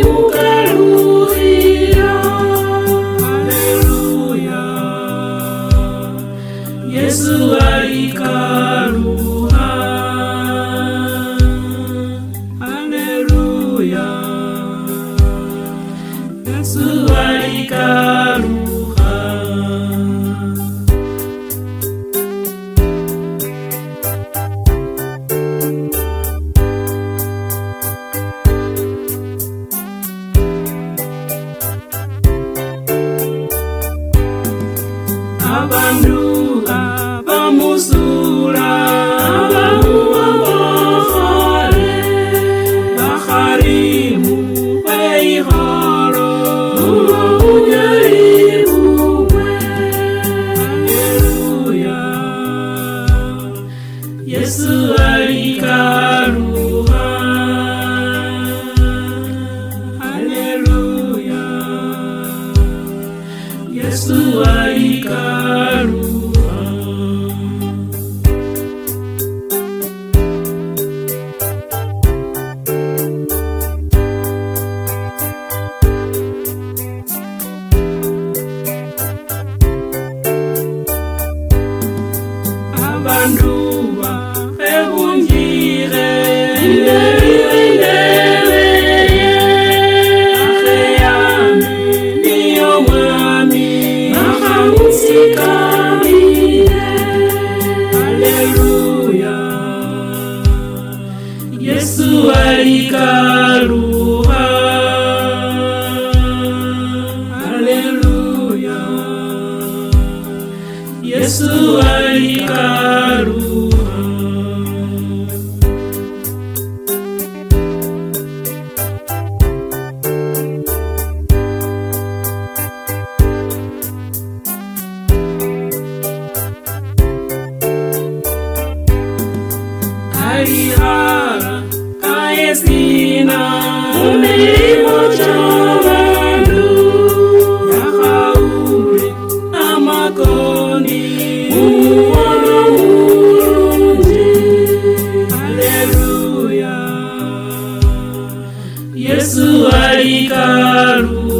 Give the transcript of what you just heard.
mukaruhira. Haleluya, Yesu alikaruha. Haleluya, Yesu alikaruha. Abantu bamusura, bamuhore, baharimu beihoro, unyaribuwe. Haleluya, Yesu alikaruha. Haleluya, Yesu alikaruha. Abantu bahebungire Luhya Omwami nahamutsikamire. Haleluya, Yesu alikaruha. Haleluya, Yesu alikaruha. Alihara kaesina umilimo chabandu yahaure amakoni umuwana mulungi. Haleluya, Yesu alikaruha.